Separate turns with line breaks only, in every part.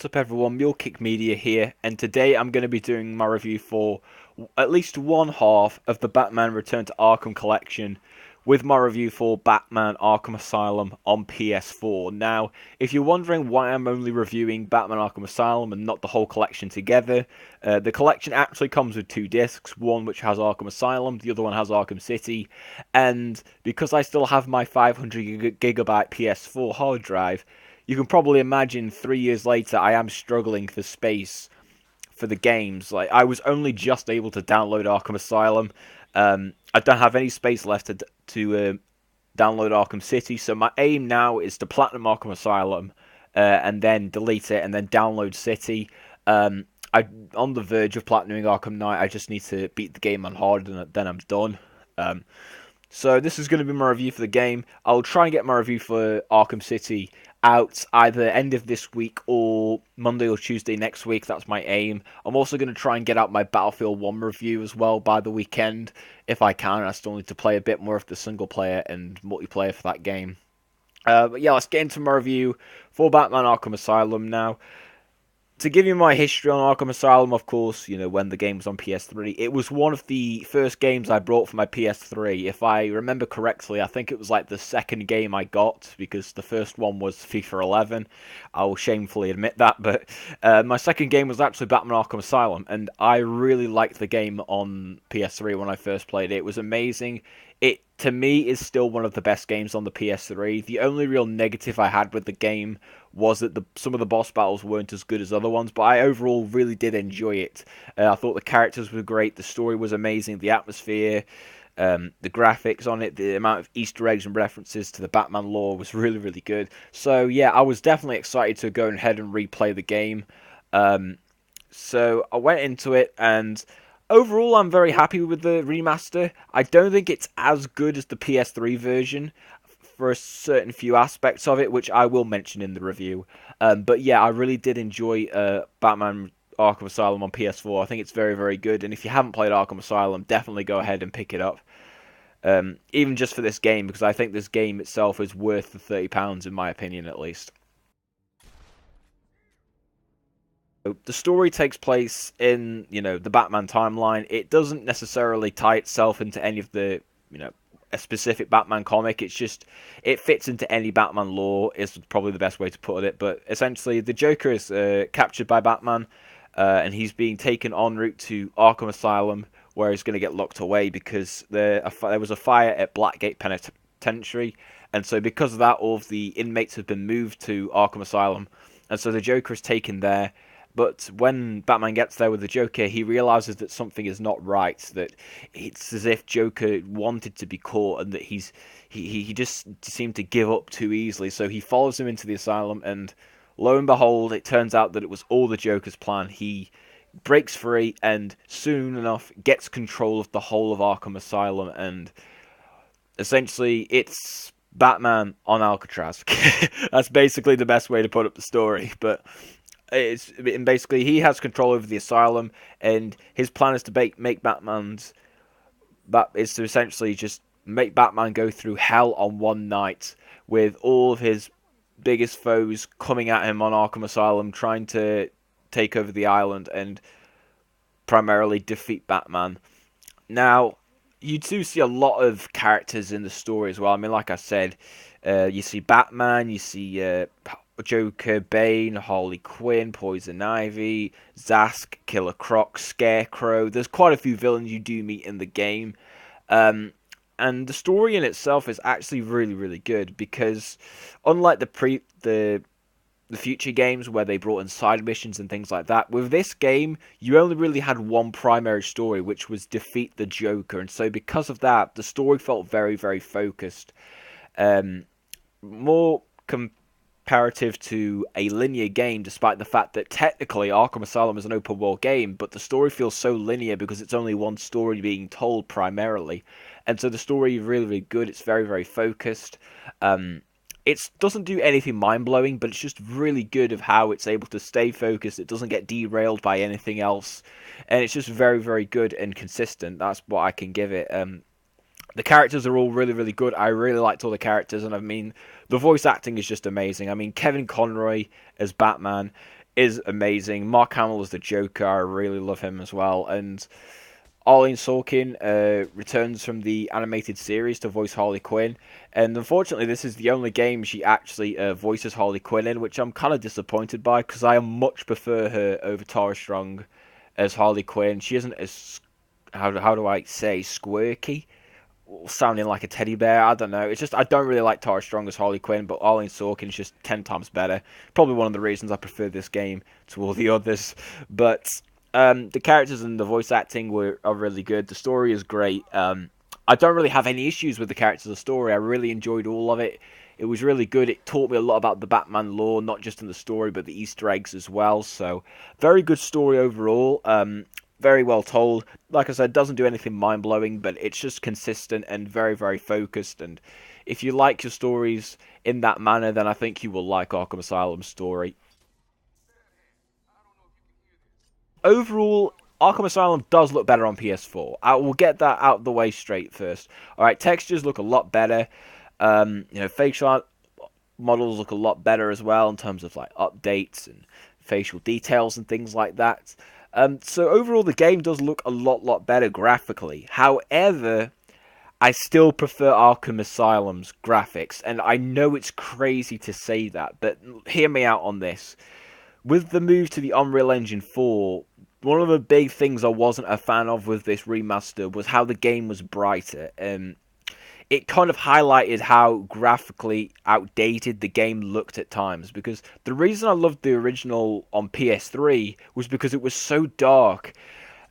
What's up everyone, Mule Kick Media here, and today I'm going to be doing my review for at least one half of the Batman Return to Arkham collection, with my review for Batman Arkham Asylum on PS4. Now, if you're wondering why I'm only reviewing Batman Arkham Asylum and not the whole collection together, the collection actually comes with two discs, one which has Arkham Asylum, the other one has Arkham City, and because I still have my 500GB PS4 hard drive, you can probably imagine 3 years later I am struggling for space for the games. Like, I was only just able to download Arkham Asylum. I don't have any space left to download Arkham City, so my aim now is to platinum Arkham Asylum and then delete it and then download City. I'm on the verge of platinuming Arkham Knight. I just need to beat the game on hard and then I'm done. So this is going to be my review for the game. I'll try and get my review for Arkham City out either end of this week or Monday or Tuesday next week. That's my aim. I'm also going to try and get out my Battlefield 1 review as well by the weekend, if I can. I still need to play a bit more of the single player and multiplayer for that game. But yeah, let's get into my review for Batman Arkham Asylum now. To give you my history on Arkham Asylum, of course, you know, when the game was on PS3, it was one of the first games I brought for my PS3. If I remember correctly, I think it was like the second game I got, because the first one was FIFA 11. I will shamefully admit that, but my second game was actually Batman Arkham Asylum, and I really liked the game on PS3 when I first played it. It was amazing. It, to me, is still one of the best games on the PS3. The only real negative I had with the game was that some of the boss battles weren't as good as other ones, but I overall really did enjoy it. I thought the characters were great, the story was amazing, the atmosphere, the graphics on it, the amount of Easter eggs and references to the Batman lore was really, really good. So yeah, I was definitely excited to go ahead and replay the game. So I went into it, and overall, I'm very happy with the remaster. I don't think it's as good as the PS3 version for a certain few aspects of it, which I will mention in the review. But yeah, I really did enjoy Batman Arkham Asylum on PS4. I think it's very, very good. And if you haven't played Arkham Asylum, definitely go ahead and pick it up. Even just for this game, because I think this game itself is worth the £30, in my opinion, at least. The story takes place in, you know, the Batman timeline. It doesn't necessarily tie itself into any of the, you know, a specific Batman comic. It's just, it fits into any Batman lore, is probably the best way to put it. But essentially, the Joker is captured by Batman, and he's being taken en route to Arkham Asylum, where he's going to get locked away because there was a fire at Blackgate Penitentiary, and so because of that, all of the inmates have been moved to Arkham Asylum, and so the Joker is taken there. But when Batman gets there with the Joker, he realizes that something is not right. That it's as if Joker wanted to be caught, and that he just seemed to give up too easily. So he follows him into the asylum, and lo and behold, it turns out that it was all the Joker's plan. He breaks free, and soon enough gets control of the whole of Arkham Asylum, and essentially it's Batman on Alcatraz. That's basically the best way to put up the story, but and basically he has control over the asylum, and his plan is to make is to essentially just make Batman go through hell on one night, with all of his biggest foes coming at him on Arkham Asylum, trying to take over the island and primarily defeat Batman. Now, you do see a lot of characters in the story as well. I mean, like I said, you see Batman, you see Joker, Bane, Harley Quinn, Poison Ivy, Zask, Killer Croc, Scarecrow. There's quite a few villains you do meet in the game. And the story in itself is actually really, really good, because unlike the future games where they brought in side missions and things like that, with this game, you only really had one primary story, which was defeat the Joker. And so because of that, the story felt very, very focused. More comparative to a linear game, despite the fact that technically Arkham Asylum is an open world game, but the story feels so linear because it's only one story being told primarily. And so the story is really, really good. It's very, very focused. It doesn't do anything mind-blowing, but it's just really good of how it's able to stay focused. It doesn't get derailed by anything else. And it's just very, very good and consistent. That's what I can give it. The characters are all really, really good. I really liked all the characters, and I mean, the voice acting is just amazing. I mean, Kevin Conroy as Batman is amazing. Mark Hamill is the Joker. I really love him as well. And Arlene Sorkin returns from the animated series to voice Harley Quinn, and unfortunately, this is the only game she actually voices Harley Quinn in, which I'm kind of disappointed by because I much prefer her over Tara Strong as Harley Quinn. She isn't as how do I say squirky, sounding like a teddy bear. I don't know. It's just I don't really like Tara Strong as Harley Quinn, but Arlene Sorkin is just 10 times better. Probably one of the reasons I prefer this game to all the others. But the characters and the voice acting are really good. The story is great. I don't really have any issues with the characters or story. I really enjoyed all of it. It was really good. It taught me a lot about the Batman lore, not just in the story, but the Easter eggs as well. So, very good story overall. Very well told. Like I said, doesn't do anything mind blowing, but it's just consistent and very, very focused. And if you like your stories in that manner, then I think you will like Arkham Asylum's story. Overall, Arkham Asylum does look better on PS4. I will get that out of the way straight first. All right, textures look a lot better. Facial models look a lot better as well in terms of like updates and facial details and things like that. So overall, the game does look a lot better graphically. However, I still prefer Arkham Asylum's graphics, and I know it's crazy to say that, but hear me out on this. With the move to the Unreal Engine 4, one of the big things I wasn't a fan of with this remaster was how the game was brighter. It kind of highlighted how graphically outdated the game looked at times, because the reason I loved the original on PS3 was because it was so dark.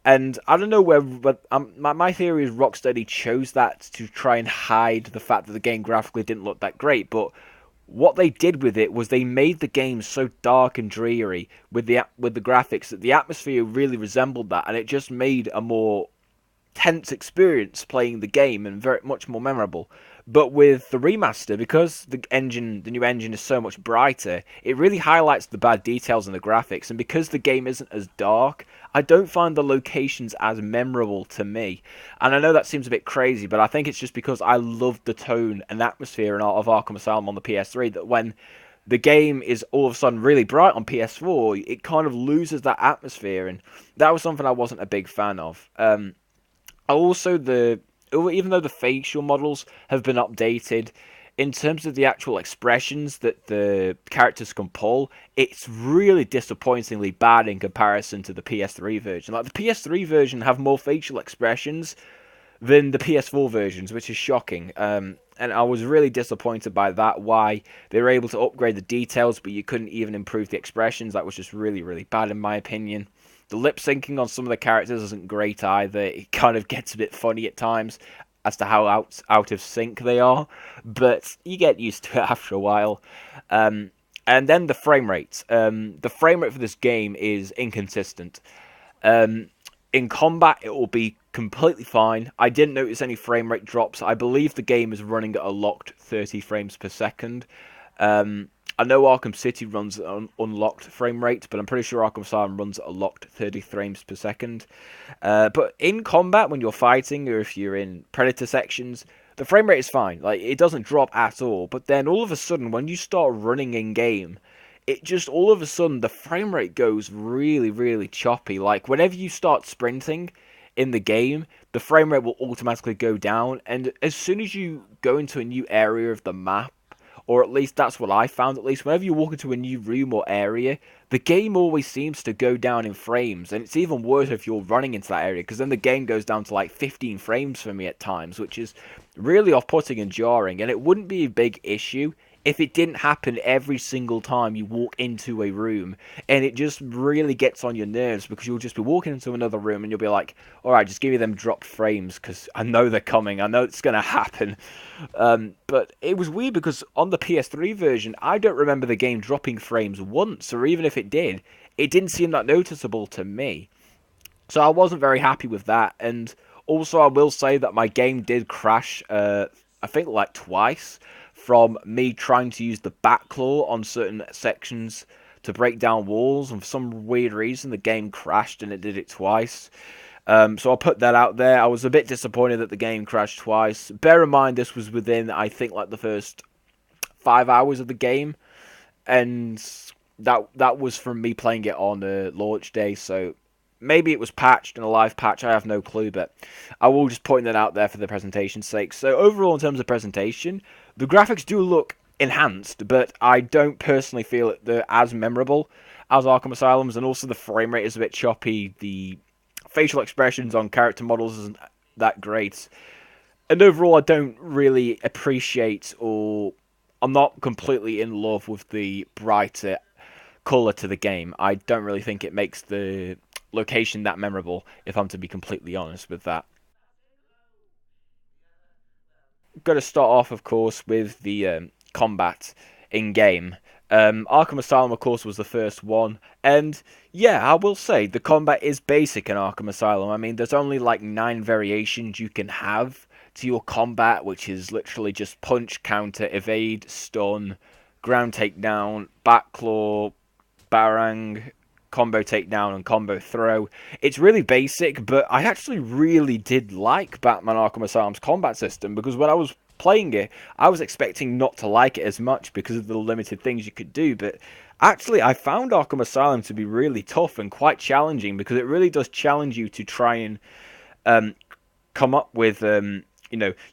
And I don't know where, but my theory is Rocksteady chose that to try and hide the fact that the game graphically didn't look that great. But what they did with it was they made the game so dark and dreary with the graphics that the atmosphere really resembled that, and it just made a more tense experience playing the game and very much more memorable. But with the remaster, because the new engine is so much brighter, it really highlights the bad details in the graphics, and because the game isn't as dark, I don't find the locations as memorable to me. And I know that seems a bit crazy, but I think it's just because I love the tone and atmosphere of Arkham Asylum on the PS3 that when the game is all of a sudden really bright on PS4, it kind of loses that atmosphere, and that was something I wasn't a big fan of. Also, even though the facial models have been updated, in terms of the actual expressions that the characters can pull, it's really disappointingly bad in comparison to the PS3 version. Like the PS3 version have more facial expressions than the PS4 versions, which is shocking. And I was really disappointed by that. Why they were able to upgrade the details, but you couldn't even improve the expressions. That was just really, really bad in my opinion. The lip syncing on some of the characters isn't great either. It kind of gets a bit funny at times as to how out of sync they are, but you get used to it after a while. And then the frame rate. The frame rate for this game is inconsistent. In combat, it will be completely fine. I didn't notice any frame rate drops. I believe the game is running at a locked 30 frames per second. I know Arkham City runs at an unlocked frame rate, but I'm pretty sure Arkham Asylum runs at a locked 30 frames per second. But in combat, when you're fighting, or if you're in Predator sections, the frame rate is fine. Like, it doesn't drop at all. But then all of a sudden, when you start running in game, it just all of a sudden the frame rate goes really, really choppy. Like, whenever you start sprinting in the game, the frame rate will automatically go down, and as soon as you go into a new area of the map, or at least that's what I found, at least whenever you walk into a new room or area, the game always seems to go down in frames, and it's even worse if you're running into that area, because then the game goes down to like 15 frames for me at times, which is really off-putting and jarring, and it wouldn't be a big issue if it didn't happen every single time you walk into a room, and it just really gets on your nerves, because you'll just be walking into another room and you'll be like, alright, just give me them dropped frames, because I know they're coming, I know it's going to happen. But it was weird, because on the PS3 version, I don't remember the game dropping frames once, or even if it did, it didn't seem that noticeable to me. So I wasn't very happy with that, and also I will say that my game did crash, I think like twice, from me trying to use the back claw on certain sections to break down walls, and for some weird reason the game crashed and it did it twice. So I'll put that out there. I was a bit disappointed that the game crashed twice. Bear in mind this was within, I think, like the first 5 hours of the game, and that was from me playing it on launch day, so maybe it was patched in a live patch. I have no clue, but I will just point that out there for the presentation's sake. So overall, in terms of presentation, the graphics do look enhanced, but I don't personally feel that they're as memorable as Arkham Asylum's, and also the frame rate is a bit choppy. The facial expressions on character models isn't that great, and overall, I don't really appreciate, or I'm not completely in love with the brighter color to the game. I don't really think it makes the location that memorable, if I'm to be completely honest with that. Got to start off, of course, with the combat in game. Arkham Asylum, of course, was the first one, and yeah, I will say the combat is basic in Arkham Asylum. I mean, there's only like 9 variations you can have to your combat, which is literally just punch, counter, evade, stun, ground takedown, back claw, barang, combo takedown, and combo throw. It's really basic, but I actually really did like Batman Arkham Asylum's combat system, because when I was playing it, I was expecting not to like it as much because of the limited things you could do, but actually I found Arkham Asylum to be really tough and quite challenging, because it really does challenge you to try and um, come up with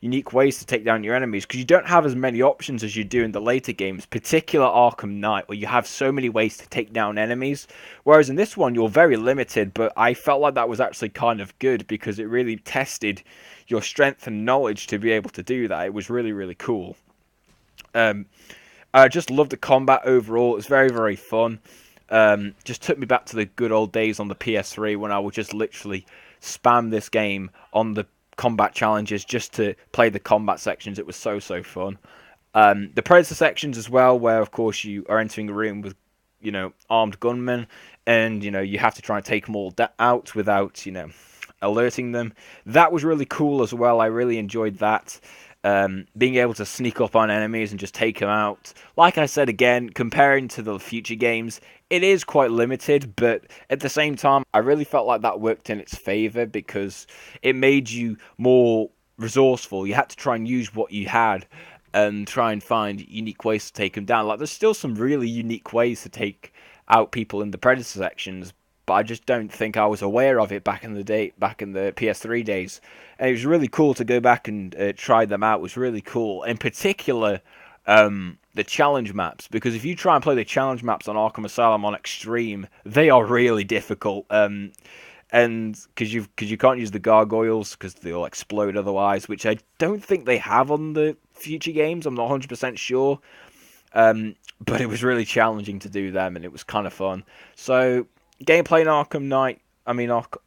unique ways to take down your enemies, because you don't have as many options as you do in the later games, particular Arkham Knight, where you have so many ways to take down enemies, whereas in this one you're very limited. But I felt like that was actually kind of good, because it really tested your strength and knowledge to be able to do that. It was really, really cool. I just loved the combat overall. It was very, very fun. Just took me back to the good old days on the PS3, when I would just literally spam this game on the combat challenges just to play the combat sections. It was so, so fun. The Predator sections as well, where of course you are entering a room with, armed gunmen, and you have to try and take them all out without alerting them. That was really cool as well. I really enjoyed that. Being able to sneak up on enemies and just take them out. Like I said, again, comparing to the future games, it is quite limited, but at the same time, I really felt like that worked in its favour, because it made you more resourceful. You had to try and use what you had and try and find unique ways to take them down. Like, there's still some really unique ways to take out people in the Predator sections, but I just don't think I was aware of it back in the PS3 days. And it was really cool to go back and try them out. It was really cool. In particular, the challenge maps, because if you try and play the challenge maps on Arkham Asylum on Extreme, they are really difficult. And because you can't use the gargoyles because they'll explode otherwise, which I don't think they have on the future games. I'm not 100% sure. But it was really challenging to do them, and it was kind of fun. So, gameplay in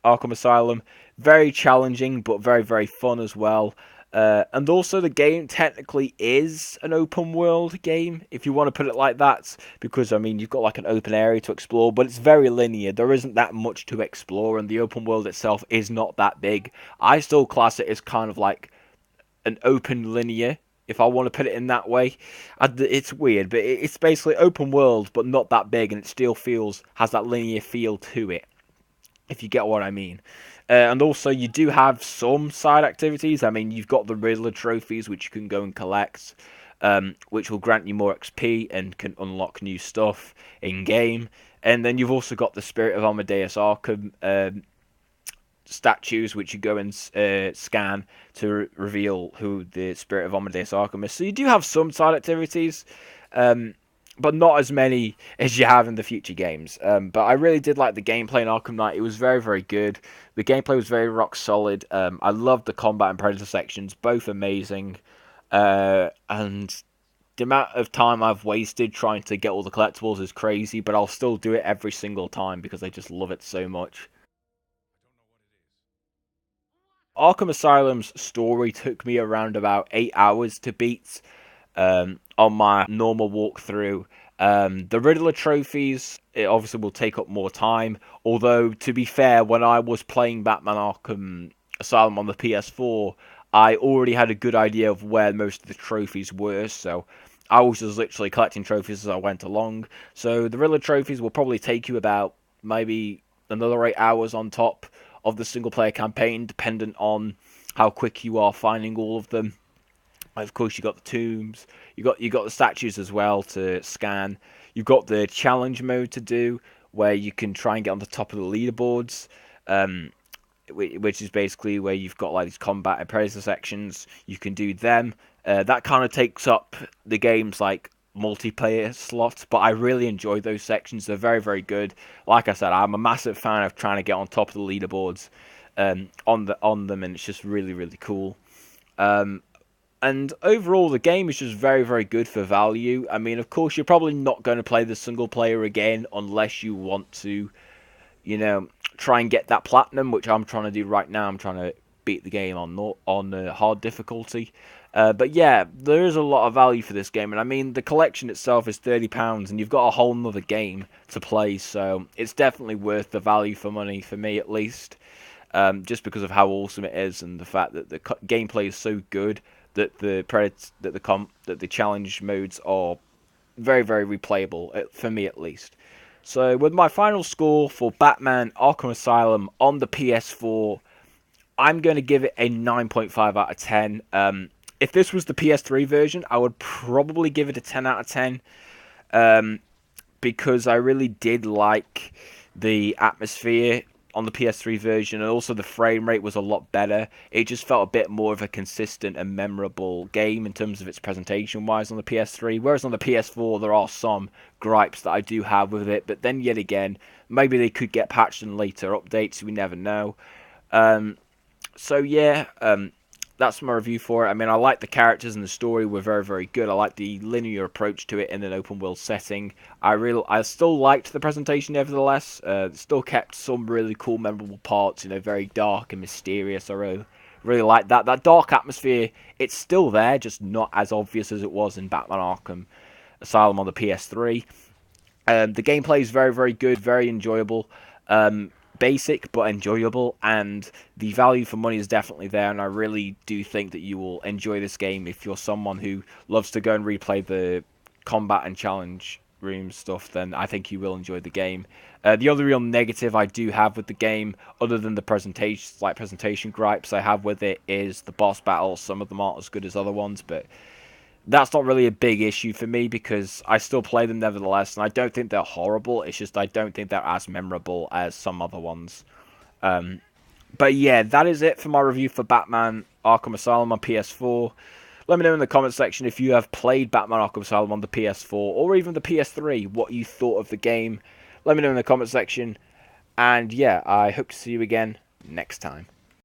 Arkham Asylum, very challenging, but very, very fun as well. And also, the game technically is an open world game, if you want to put it like that, because you've got like an open area to explore, but it's very linear. There isn't that much to explore, and the open world itself is not that big. I still class it as kind of like an open linear, if I want to put it in that way. It's weird, but it's basically open world, but not that big, and it still has that linear feel to it, if you get what I mean. And also, you do have some side activities. You've got the Riddler trophies, which you can go and collect, which will grant you more XP and can unlock new stuff in-game. And then you've also got the Spirit of Amadeus Arkham statues, which you go and scan to reveal who the Spirit of Amadeus Arkham is. So you do have some side activities, but not as many as you have in the future games. But I really did like the gameplay in Arkham Knight. It was very, very good. The gameplay was very rock solid. I loved the combat and Predator sections, both amazing. And the amount of time I've wasted trying to get all the collectibles is crazy, but I'll still do it every single time because I just love it so much. Arkham Asylum's story took me around about 8 hours to beat on my normal walkthrough. The Riddler trophies, it obviously will take up more time. Although, to be fair, when I was playing Batman Arkham Asylum on the PS4, I already had a good idea of where most of the trophies were, so I was just literally collecting trophies as I went along. So the Riddler trophies will probably take you about maybe another 8 hours on top of the single player campaign, dependent on how quick you are finding all of them. Of course, you got the tombs, you got the statues as well to scan. You've got the challenge mode to do, where you can try and get on the top of the leaderboards. Um, which is basically where you've got like these combat and predator sections. You can do them. That kind of takes up the game's like multiplayer slot, but I really enjoy those sections. They're very, very good. Like I said, I'm a massive fan of trying to get on top of the leaderboards on them, and it's just really, really cool. Um, and overall, the game is just very, very good for value. I mean, of course, you're probably not going to play the single player again unless you want to, try and get that platinum, which I'm trying to do right now. I'm trying to beat the game on hard difficulty. But yeah, there is a lot of value for this game, and I mean the collection itself is £30, and you've got a whole nother game to play, so it's definitely worth the value for money for me at least. Just because of how awesome it is, and the fact that the gameplay is so good that the challenge modes are very, very replayable for me at least. So with my final score for Batman Arkham Asylum on the PS4, I'm going to give it a 9.5 out of 10. If this was the PS3 version, I would probably give it a 10 out of 10. Because I really did like the atmosphere on the PS3 version, and also the frame rate was a lot better. It just felt a bit more of a consistent and memorable game in terms of its presentation wise on the PS3, whereas on the PS4 there are some gripes that I do have with it, but then yet again, maybe they could get patched in later updates, we never know. So yeah, that's my review for it. I mean, I like the characters and the story were very, very good. I like the linear approach to it in an open world setting. I still liked the presentation, nevertheless. Still kept some really cool, memorable parts. Very dark and mysterious. I really like that. That dark atmosphere. It's still there, just not as obvious as it was in Batman Arkham Asylum on the PS3. The gameplay is very, very good, very enjoyable. Basic but enjoyable, and the value for money is definitely there, and I really do think that you will enjoy this game if you're someone who loves to go and replay the combat and challenge room stuff. Then I think you will enjoy the game. The other real negative I do have with the game, other than the presentation gripes I have with it, is the boss battles. Some of them aren't as good as other ones, but that's not really a big issue for me because I still play them nevertheless, and I don't think they're horrible. It's just I don't think they're as memorable as some other ones. But yeah, that is it for my review for Batman Arkham Asylum on PS4. Let me know in the comment section if you have played Batman Arkham Asylum on the PS4 or even the PS3, what you thought of the game. Let me know in the comment section. And yeah, I hope to see you again next time.